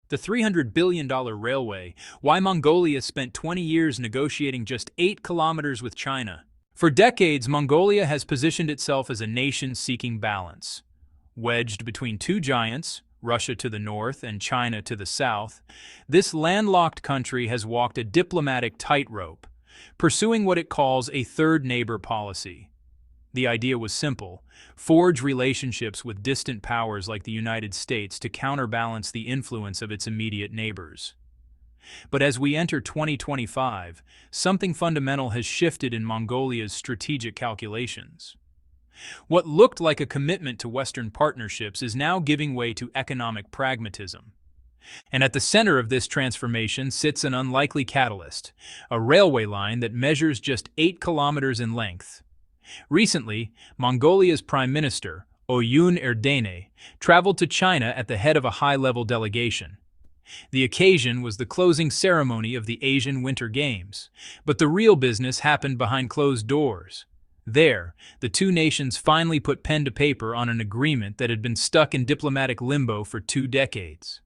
The $300 billion railway, why Mongolia spent 20 years negotiating just 8 kilometers with China. For decades, Mongolia has positioned itself as a nation seeking balance. Wedged between two giants, Russia to the north and China to the south, this landlocked country has walked a diplomatic tightrope, pursuing what it calls a third neighbor policy. The idea was simple: forge relationships with distant powers like the United States to counterbalance the influence of its immediate neighbors. But as we enter 2025, something fundamental has shifted in Mongolia's strategic calculations. What looked like a commitment to Western partnerships is now giving way to economic pragmatism. And at the center of this transformation sits an unlikely catalyst: a railway line that measures just 8 kilometers in length. Recently, Mongolia's Prime Minister, Oyun Erdene, traveled to China at the head of a high-level delegation. The occasion was the closing ceremony of the Asian Winter Games, but the real business happened behind closed doors. There, the two nations finally put pen to paper on an agreement that had been stuck in diplomatic limbo for 2 decades.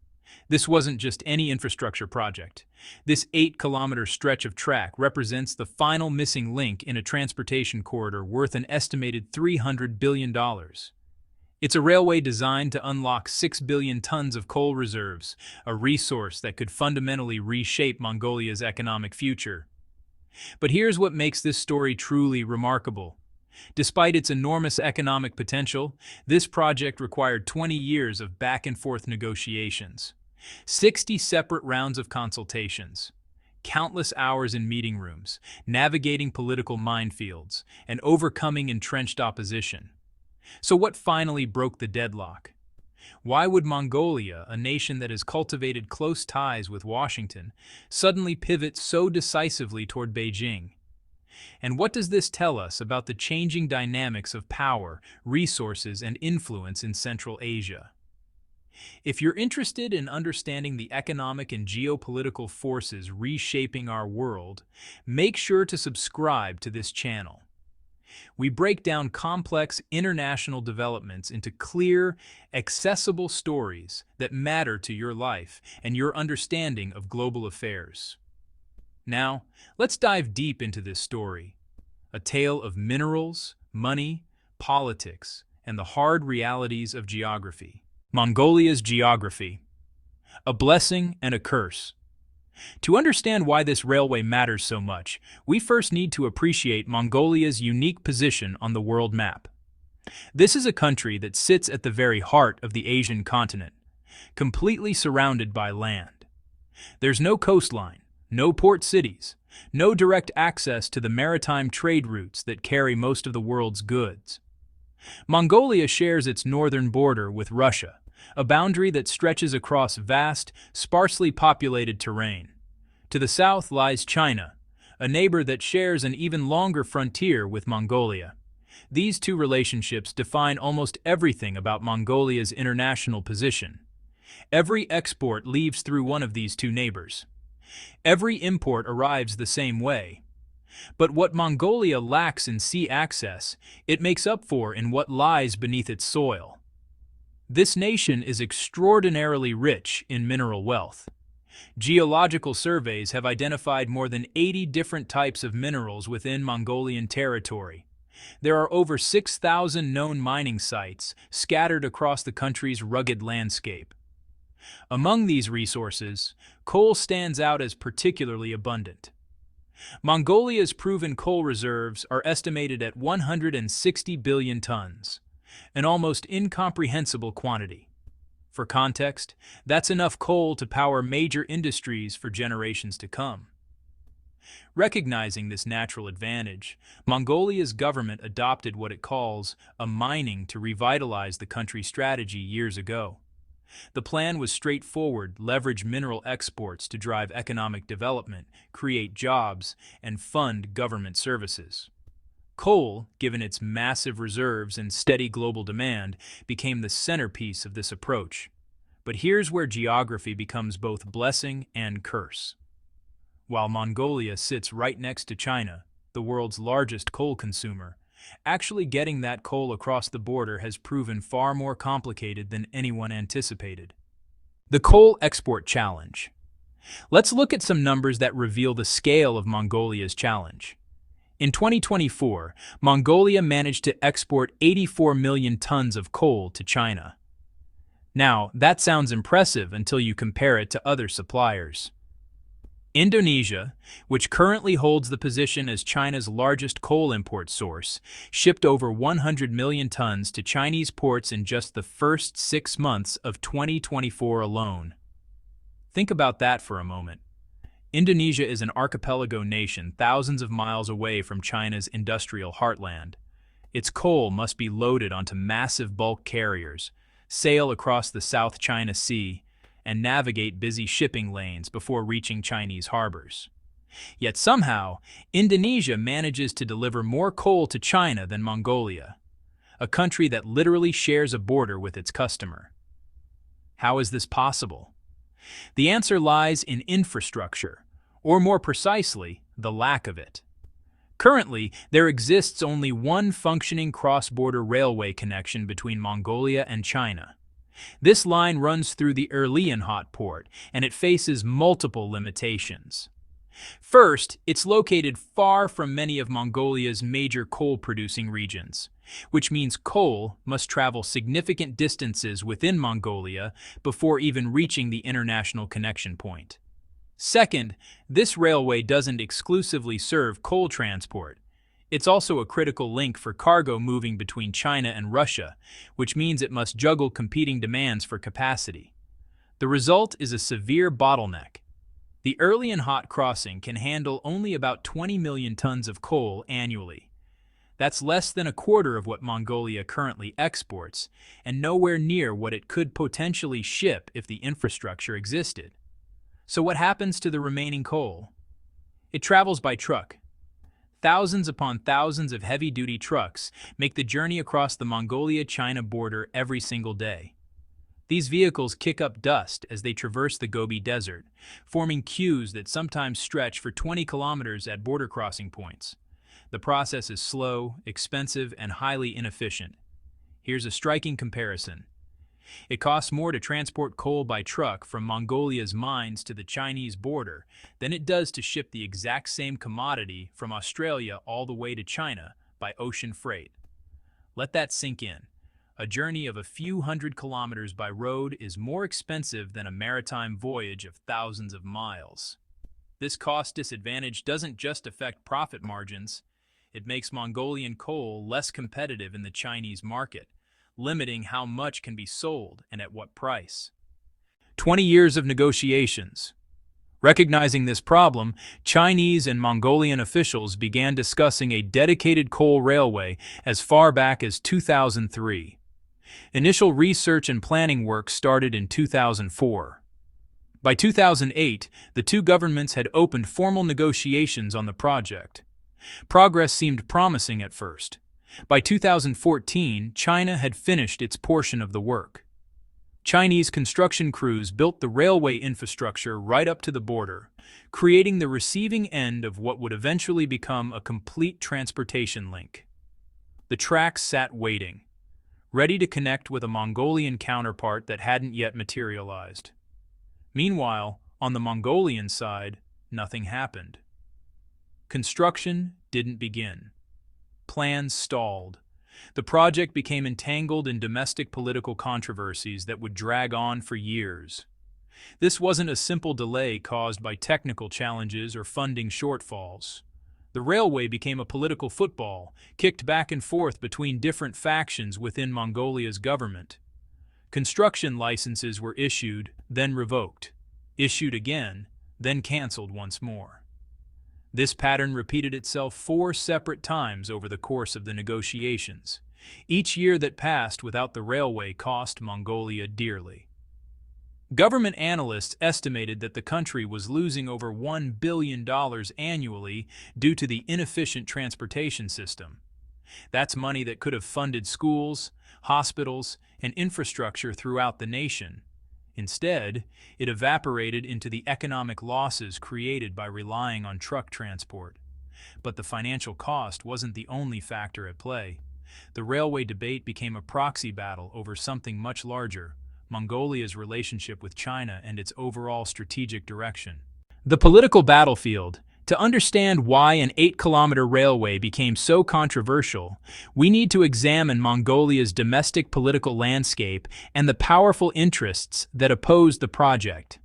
This wasn't just any infrastructure project. This 8-kilometer stretch of track represents the final missing link in a transportation corridor worth an estimated $300 billion. It's a railway designed to unlock 6 billion tons of coal reserves, a resource that could fundamentally reshape Mongolia's economic future. But here's what makes this story truly remarkable. Despite its enormous economic potential, this project required 20 years of back-and-forth negotiations, 60 separate rounds of consultations, countless hours in meeting rooms, navigating political minefields, and overcoming entrenched opposition. So what finally broke the deadlock? Why would Mongolia, a nation that has cultivated close ties with Washington, suddenly pivot so decisively toward Beijing? And what does this tell us about the changing dynamics of power, resources, and influence in Central Asia? If you're interested in understanding the economic and geopolitical forces reshaping our world, make sure to subscribe to this channel. We break down complex international developments into clear, accessible stories that matter to your life and your understanding of global affairs. Now, let's dive deep into this story, a tale of minerals, money, politics, and the hard realities of geography. Mongolia's geography. A blessing and a curse. To understand why this railway matters so much, we first need to appreciate Mongolia's unique position on the world map. This is a country that sits at the very heart of the Asian continent, completely surrounded by land. There's no coastline, no port cities, no direct access to the maritime trade routes that carry most of the world's goods. Mongolia shares its northern border with Russia, a boundary that stretches across vast, sparsely populated terrain. To the south lies China, a neighbor that shares an even longer frontier with Mongolia. These two relationships define almost everything about Mongolia's international position. Every export leaves through one of these two neighbors. Every import arrives the same way. But what Mongolia lacks in sea access, it makes up for in what lies beneath its soil. This nation is extraordinarily rich in mineral wealth. Geological surveys have identified more than 80 different types of minerals within Mongolian territory. There are over 6,000 known mining sites scattered across the country's rugged landscape. Among these resources, coal stands out as particularly abundant. Mongolia's proven coal reserves are estimated at 160 billion tons, an almost incomprehensible quantity. For context, that's enough coal to power major industries for generations to come. Recognizing this natural advantage, Mongolia's government adopted what it calls a mining to revitalize the country strategy years ago. The plan was straightforward: leverage mineral exports to drive economic development, create jobs, and fund government services. Coal, given its massive reserves and steady global demand, became the centerpiece of this approach. But here's where geography becomes both blessing and curse. While Mongolia sits right next to China, the world's largest coal consumer, actually getting that coal across the border has proven far more complicated than anyone anticipated. The Coal Export Challenge. Let's look at some numbers that reveal the scale of Mongolia's challenge. In 2024, Mongolia managed to export 84 million tons of coal to China. Now, that sounds impressive until you compare it to other suppliers. Indonesia, which currently holds the position as China's largest coal import source, shipped over 100 million tons to Chinese ports in just the first 6 months of 2024 alone. Think about that for a moment. Indonesia is an archipelago nation thousands of miles away from China's industrial heartland. Its coal must be loaded onto massive bulk carriers, sail across the South China Sea, and navigate busy shipping lanes before reaching Chinese harbors. Yet somehow, Indonesia manages to deliver more coal to China than Mongolia, a country that literally shares a border with its customer. How is this possible? The answer lies in infrastructure, or more precisely, the lack of it. Currently, there exists only one functioning cross-border railway connection between Mongolia and China. This line runs through the Erlianhot port, and it faces multiple limitations. First, it's located far from many of Mongolia's major coal-producing regions, which means coal must travel significant distances within Mongolia before even reaching the international connection point. Second, this railway doesn't exclusively serve coal transport. It's also a critical link for cargo moving between China and Russia, which means it must juggle competing demands for capacity. The result is a severe bottleneck. The Erlianhot crossing can handle only about 20 million tons of coal annually. That's less than a quarter of what Mongolia currently exports, and nowhere near what it could potentially ship if the infrastructure existed. So what happens to the remaining coal? It travels by truck. Thousands upon thousands of heavy-duty trucks make the journey across the Mongolia-China border every single day. These vehicles kick up dust as they traverse the Gobi Desert, forming queues that sometimes stretch for 20 kilometers at border crossing points. The process is slow, expensive, and highly inefficient. Here's a striking comparison. It costs more to transport coal by truck from Mongolia's mines to the Chinese border than it does to ship the exact same commodity from Australia all the way to China by ocean freight. Let that sink in. A journey of a few hundred kilometers by road is more expensive than a maritime voyage of thousands of miles. This cost disadvantage doesn't just affect profit margins. It makes Mongolian coal less competitive in the Chinese market, limiting how much can be sold and at what price. 20 years of negotiations. Recognizing this problem, Chinese and Mongolian officials began discussing a dedicated coal railway as far back as 2003. Initial research and planning work started in 2004. By 2008, the two governments had opened formal negotiations on the project. Progress seemed promising at first. By 2014, China had finished its portion of the work. Chinese construction crews built the railway infrastructure right up to the border, creating the receiving end of what would eventually become a complete transportation link. The tracks sat waiting, ready to connect with a Mongolian counterpart that hadn't yet materialized. Meanwhile, on the Mongolian side, nothing happened. Construction didn't begin. Plans stalled. The project became entangled in domestic political controversies that would drag on for years. This wasn't a simple delay caused by technical challenges or funding shortfalls. The railway became a political football, kicked back and forth between different factions within Mongolia's government. Construction licenses were issued, then revoked, issued again, then canceled once more. This pattern repeated itself 4 separate times over the course of the negotiations. Each year that passed without the railway cost Mongolia dearly. Government analysts estimated that the country was losing over $1 billion annually due to the inefficient transportation system. That's money that could have funded schools, hospitals, and infrastructure throughout the nation. Instead, it evaporated into the economic losses created by relying on truck transport. But the financial cost wasn't the only factor at play. The railway debate became a proxy battle over something much larger: Mongolia's relationship with China and its overall strategic direction. The political battlefield. To understand why an 8-kilometer railway became so controversial, we need to examine Mongolia's domestic political landscape and the powerful interests that opposed the project.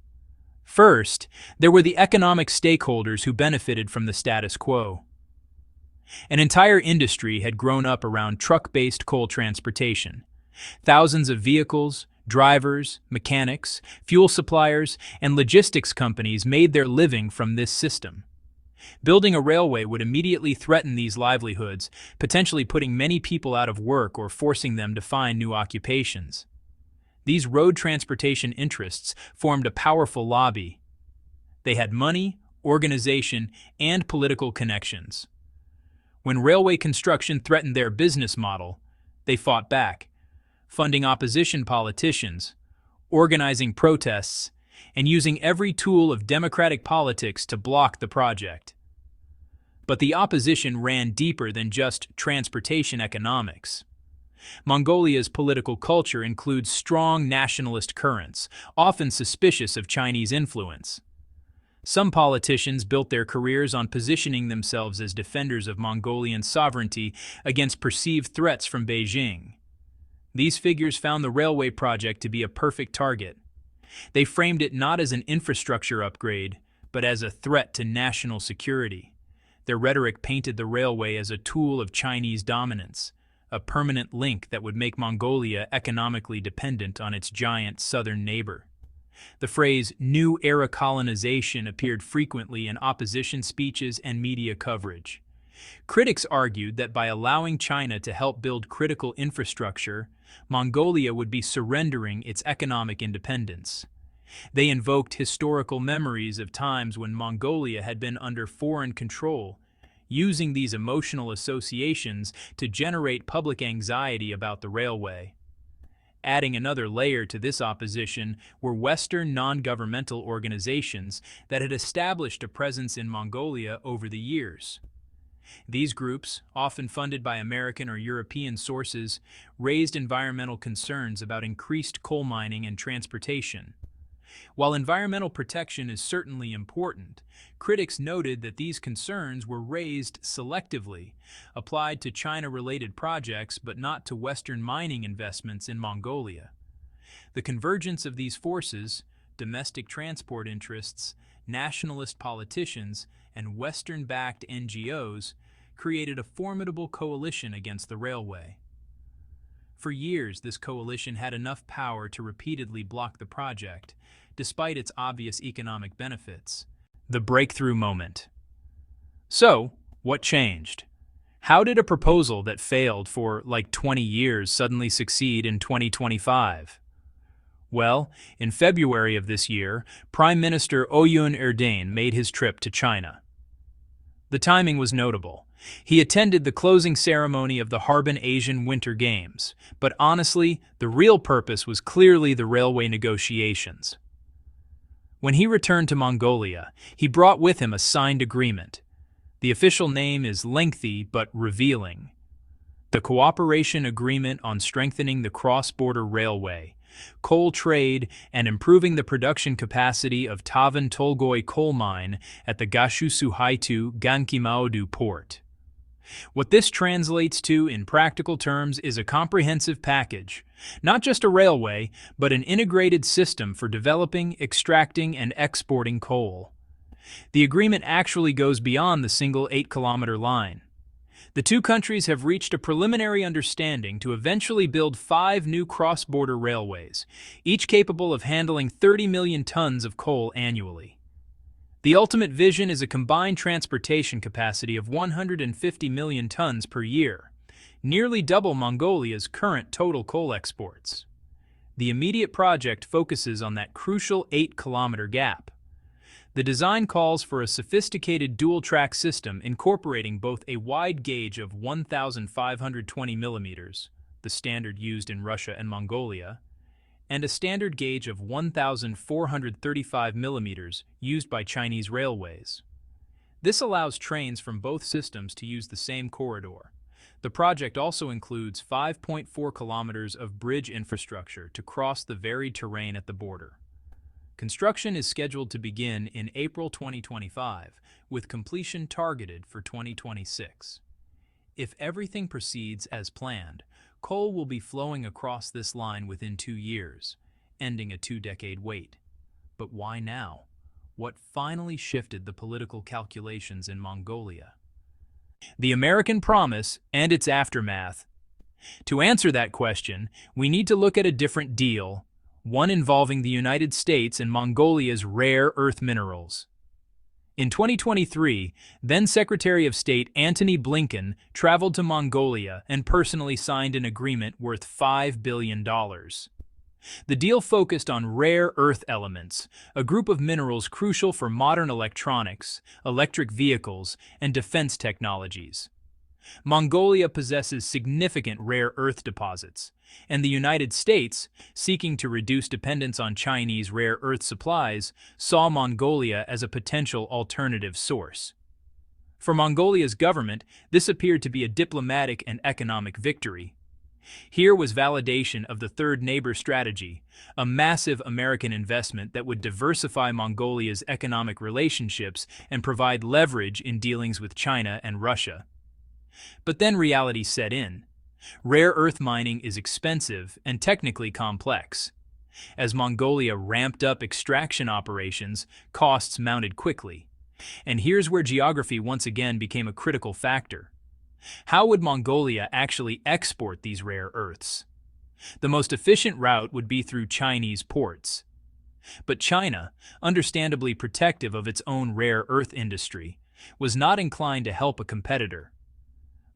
First, there were the economic stakeholders who benefited from the status quo. An entire industry had grown up around truck-based coal transportation. Thousands of vehicles, drivers, mechanics, fuel suppliers, and logistics companies made their living from this system. Building a railway would immediately threaten these livelihoods, potentially putting many people out of work or forcing them to find new occupations. These road transportation interests formed a powerful lobby. They had money, organization, and political connections. When railway construction threatened their business model, they fought back, funding opposition politicians, organizing protests, and using every tool of democratic politics to block the project. But the opposition ran deeper than just transportation economics. Mongolia's political culture includes strong nationalist currents, often suspicious of Chinese influence. Some politicians built their careers on positioning themselves as defenders of Mongolian sovereignty against perceived threats from Beijing. These figures found the railway project to be a perfect target. They framed it not as an infrastructure upgrade, but as a threat to national security. Their rhetoric painted the railway as a tool of Chinese dominance, a permanent link that would make Mongolia economically dependent on its giant southern neighbor. The phrase "new era colonization" appeared frequently in opposition speeches and media coverage. Critics argued that by allowing China to help build critical infrastructure, Mongolia would be surrendering its economic independence. They invoked historical memories of times when Mongolia had been under foreign control, using these emotional associations to generate public anxiety about the railway. Adding another layer to this opposition were Western non-governmental organizations that had established a presence in Mongolia over the years. These groups, often funded by American or European sources, raised environmental concerns about increased coal mining and transportation. While environmental protection is certainly important, critics noted that these concerns were raised selectively, applied to China-related projects but not to Western mining investments in Mongolia. The convergence of these forces, domestic transport interests, nationalist politicians, and Western-backed NGOs, created a formidable coalition against the railway. For years, this coalition had enough power to repeatedly block the project, despite its obvious economic benefits. The breakthrough moment. So, what changed? How did a proposal that failed for like 20 years suddenly succeed in 2025? Well, in February of this year, Prime Minister Oyun Erdene made his trip to China. The timing was notable. He attended the closing ceremony of the Harbin Asian Winter Games, but honestly, the real purpose was clearly the railway negotiations. When he returned to Mongolia, he brought with him a signed agreement. The official name is lengthy but revealing. The Cooperation Agreement on Strengthening the Cross-Border Railway, Coal Trade, and Improving the Production Capacity of Tavan Tolgoi Coal Mine at the Gashusuhaitu Gankimaodu Port. What this translates to in practical terms is a comprehensive package, not just a railway, but an integrated system for developing, extracting, and exporting coal. The agreement actually goes beyond the single 8-kilometer line. The two countries have reached a preliminary understanding to eventually build 5 new cross-border railways, each capable of handling 30 million tons of coal annually. The ultimate vision is a combined transportation capacity of 150 million tons per year, nearly double Mongolia's current total coal exports. The immediate project focuses on that crucial 8-kilometer gap. The design calls for a sophisticated dual-track system incorporating both a wide gauge of 1,520 millimeters, the standard used in Russia and Mongolia, and a standard gauge of 1,435 millimeters used by Chinese railways. This allows trains from both systems to use the same corridor, The project also includes 5.4 kilometers of bridge infrastructure to cross the varied terrain at the border. Construction is scheduled to begin in April 2025, with completion targeted for 2026. If everything proceeds as planned, coal will be flowing across this line within 2 years, ending a 2-decade wait. But why now? What finally shifted the political calculations in Mongolia? The American promise and its aftermath. To answer that question, we need to look at a different deal, one involving the United States and Mongolia's rare earth minerals. In 2023, then Secretary of State Antony Blinken traveled to Mongolia and personally signed an agreement worth $5 billion. The deal focused on rare earth elements, a group of minerals crucial for modern electronics, electric vehicles, and defense technologies. Mongolia possesses significant rare earth deposits, and the United States, seeking to reduce dependence on Chinese rare earth supplies, saw Mongolia as a potential alternative source. For Mongolia's government, this appeared to be a diplomatic and economic victory. Here was validation of the Third Neighbor strategy, a massive American investment that would diversify Mongolia's economic relationships and provide leverage in dealings with China and Russia. But then reality set in. Rare earth mining is expensive and technically complex. As Mongolia ramped up extraction operations, costs mounted quickly. And here's where geography once again became a critical factor. How would Mongolia actually export these rare earths? The most efficient route would be through Chinese ports. But China, understandably protective of its own rare earth industry, was not inclined to help a competitor.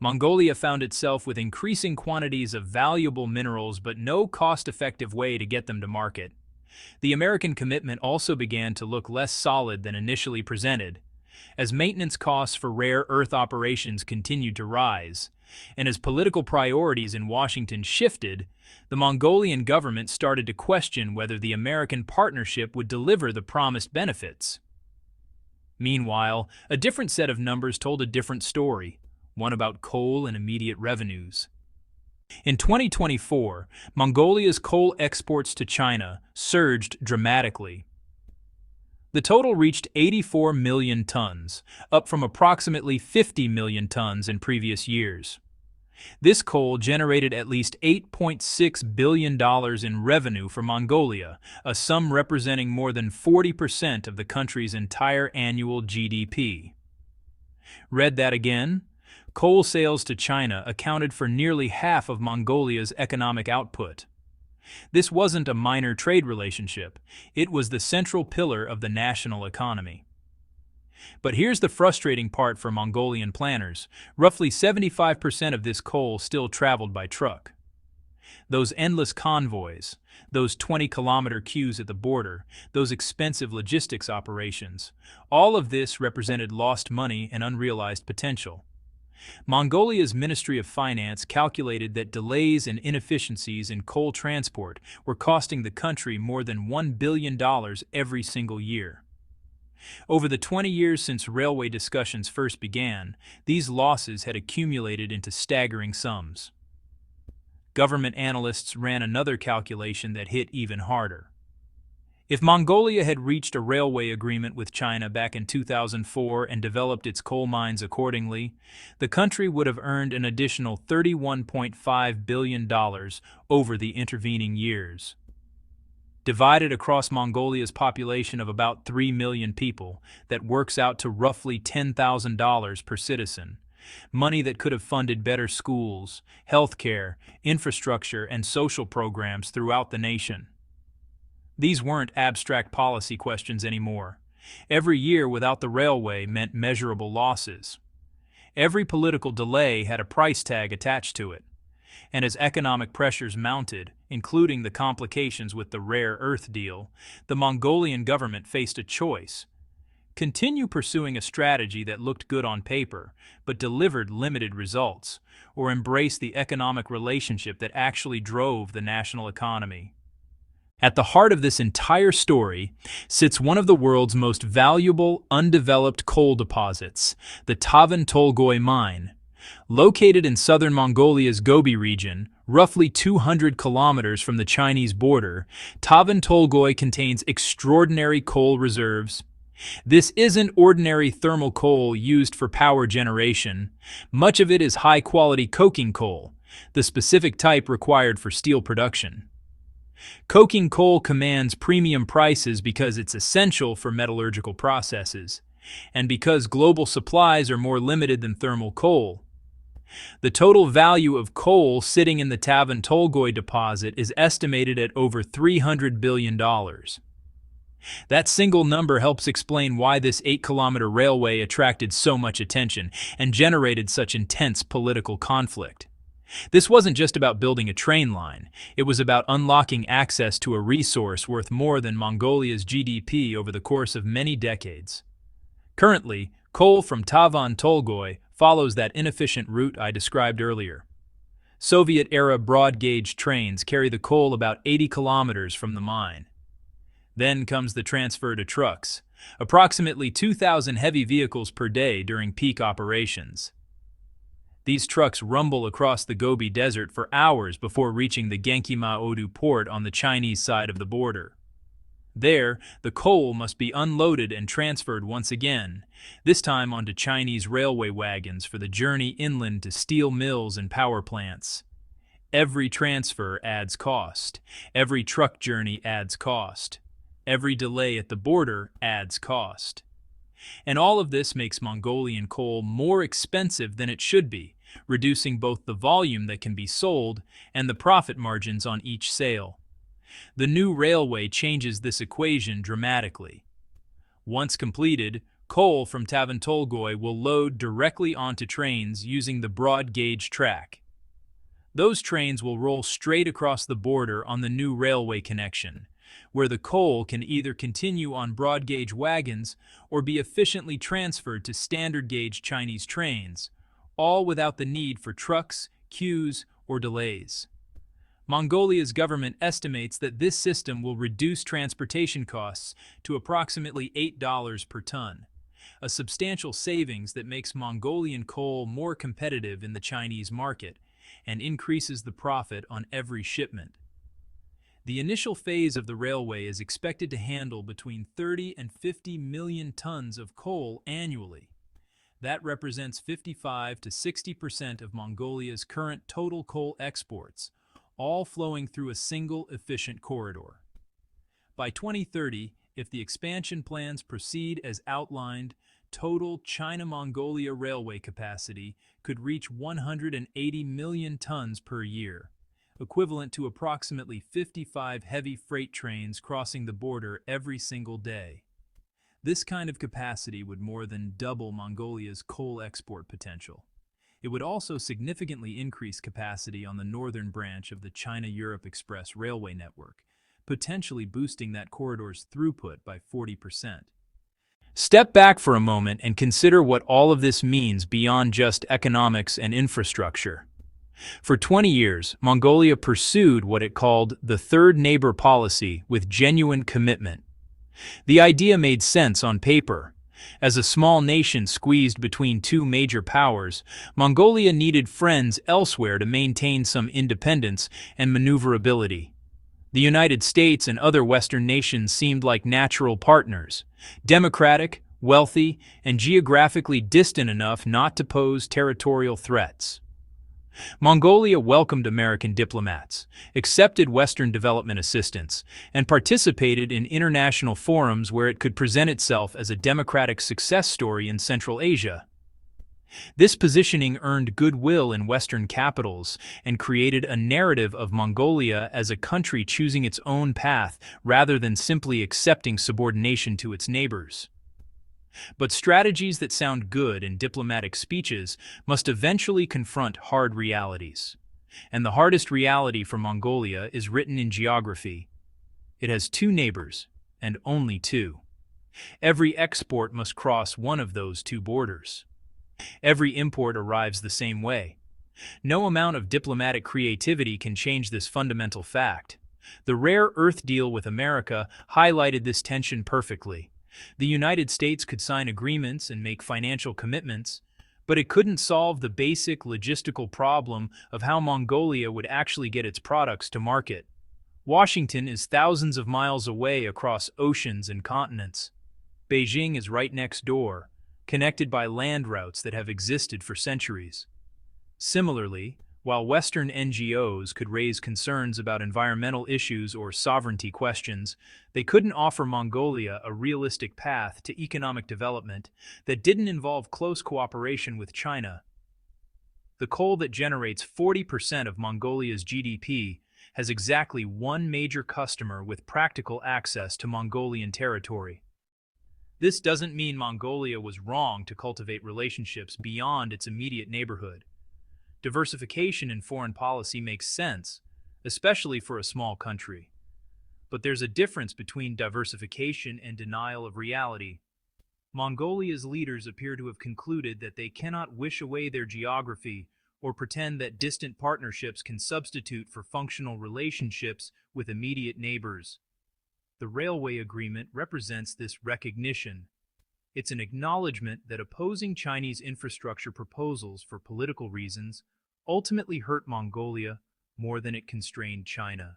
Mongolia found itself with increasing quantities of valuable minerals but no cost-effective way to get them to market. The American commitment also began to look less solid than initially presented, as maintenance costs for rare earth operations continued to rise, and as political priorities in Washington shifted, the Mongolian government started to question whether the American partnership would deliver the promised benefits. Meanwhile, a different set of numbers told a different story, one about coal and immediate revenues. In 2024, Mongolia's coal exports to China surged dramatically. The total reached 84 million tons, up from approximately 50 million tons in previous years. This coal generated at least $8.6 billion in revenue for Mongolia, a sum representing more than 40% of the country's entire annual GDP. Read that again? Coal sales to China accounted for nearly half of Mongolia's economic output. This wasn't a minor trade relationship, it was the central pillar of the national economy. But here's the frustrating part for Mongolian planners. Roughly 75% of this coal still traveled by truck. Those endless convoys, those 20-kilometer queues at the border, those expensive logistics operations, all of this represented lost money and unrealized potential. Mongolia's Ministry of Finance calculated that delays and inefficiencies in coal transport were costing the country more than $1 billion every single year. Over the 20 years since railway discussions first began, these losses had accumulated into staggering sums. Government analysts ran another calculation that hit even harder. If Mongolia had reached a railway agreement with China back in 2004 and developed its coal mines accordingly, the country would have earned an additional $31.5 billion over the intervening years. Divided across Mongolia's population of about 3 million people, that works out to roughly $10,000 per citizen. Money that could have funded better schools, healthcare, infrastructure, and social programs throughout the nation. These weren't abstract policy questions anymore. Every year without the railway meant measurable losses. Every political delay had a price tag attached to it. And as economic pressures mounted, including the complications with the rare earth deal, the Mongolian government faced a choice. Continue pursuing a strategy that looked good on paper, but delivered limited results, or embrace the economic relationship that actually drove the national economy. At the heart of this entire story sits one of the world's most valuable undeveloped coal deposits, the Tavan Tolgoi mine, Located in southern Mongolia's Gobi region, roughly 200 kilometers from the Chinese border, Tavan Tolgoi contains extraordinary coal reserves. This isn't ordinary thermal coal used for power generation. Much of it is high-quality coking coal, the specific type required for steel production. Coking coal commands premium prices because it's essential for metallurgical processes, and because global supplies are more limited than thermal coal. The total value of coal sitting in the Tavan Tolgoi deposit is estimated at over $300 billion. That single number helps explain why this 8-kilometer railway attracted so much attention and generated such intense political conflict. This wasn't just about building a train line, it was about unlocking access to a resource worth more than Mongolia's GDP over the course of many decades. Currently, coal from Tavan Tolgoi follows that inefficient route I described earlier. Soviet-era broad-gauge trains carry the coal about 80 kilometers from the mine. Then comes the transfer to trucks, approximately 2,000 heavy vehicles per day during peak operations. These trucks rumble across the Gobi Desert for hours before reaching the Genki-Ma-Odu port on the Chinese side of the border. There, the coal must be unloaded and transferred once again, this time onto Chinese railway wagons for the journey inland to steel mills and power plants. Every transfer adds cost. Every truck journey adds cost. Every delay at the border adds cost. And all of this makes Mongolian coal more expensive than it should be, reducing both the volume that can be sold and the profit margins on each sale. The new railway changes this equation dramatically. Once completed, coal from Tavan Tolgoi will load directly onto trains using the broad-gauge track. Those trains will roll straight across the border on the new railway connection, where the coal can either continue on broad-gauge wagons or be efficiently transferred to standard-gauge Chinese trains, all without the need for trucks, queues, or delays. Mongolia's government estimates that this system will reduce transportation costs to approximately $8 per ton, a substantial savings that makes Mongolian coal more competitive in the Chinese market and increases the profit on every shipment. The initial phase of the railway is expected to handle between 30 and 50 million tons of coal annually. That represents 55 to 60% of Mongolia's current total coal exports, all flowing through a single efficient corridor. By 2030, if the expansion plans proceed as outlined, total China-Mongolia railway capacity could reach 180 million tons per year, equivalent to approximately 55 heavy freight trains crossing the border every single day. This kind of capacity would more than double Mongolia's coal export potential. It would also significantly increase capacity on the northern branch of the China-Europe Express railway network, potentially boosting that corridor's throughput by 40%. Step back for a moment and consider what all of this means beyond just economics and infrastructure. For 20 years, Mongolia pursued what it called the third neighbor policy with genuine commitment. The idea made sense on paper. As a small nation squeezed between two major powers, Mongolia needed friends elsewhere to maintain some independence and maneuverability. The United States and other Western nations seemed like natural partners, democratic, wealthy, and geographically distant enough not to pose territorial threats. Mongolia welcomed American diplomats, accepted Western development assistance, and participated in international forums where it could present itself as a democratic success story in Central Asia. This positioning earned goodwill in Western capitals and created a narrative of Mongolia as a country choosing its own path rather than simply accepting subordination to its neighbors. But strategies that sound good in diplomatic speeches must eventually confront hard realities. And the hardest reality for Mongolia is written in geography. It has two neighbors, and only two. Every export must cross one of those two borders. Every import arrives the same way. No amount of diplomatic creativity can change this fundamental fact. The rare earth deal with America highlighted this tension perfectly. The United States could sign agreements and make financial commitments, but it couldn't solve the basic logistical problem of how Mongolia would actually get its products to market. Washington is thousands of miles away across oceans and continents. Beijing is right next door, connected by land routes that have existed for centuries. Similarly, while Western NGOs could raise concerns about environmental issues or sovereignty questions, they couldn't offer Mongolia a realistic path to economic development that didn't involve close cooperation with China. The coal that generates 40% of Mongolia's GDP has exactly one major customer with practical access to Mongolian territory. This doesn't mean Mongolia was wrong to cultivate relationships beyond its immediate neighborhood. Diversification in foreign policy makes sense, especially for a small country. But there's a difference between diversification and denial of reality. Mongolia's leaders appear to have concluded that they cannot wish away their geography or pretend that distant partnerships can substitute for functional relationships with immediate neighbors. The railway agreement represents this recognition. It's an acknowledgement that opposing Chinese infrastructure proposals for political reasons ultimately hurt Mongolia more than it constrained China.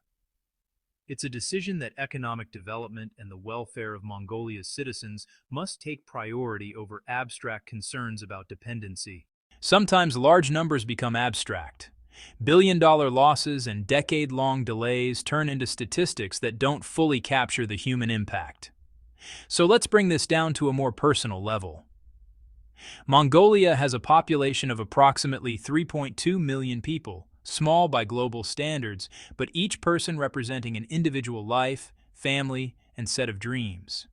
It's a decision that economic development and the welfare of Mongolia's citizens must take priority over abstract concerns about dependency. Sometimes large numbers become abstract. Billion-dollar losses and decade-long delays turn into statistics that don't fully capture the human impact. So let's bring this down to a more personal level. Mongolia has a population of approximately 3.2 million people, small by global standards, but each person representing an individual life, family, and set of dreams.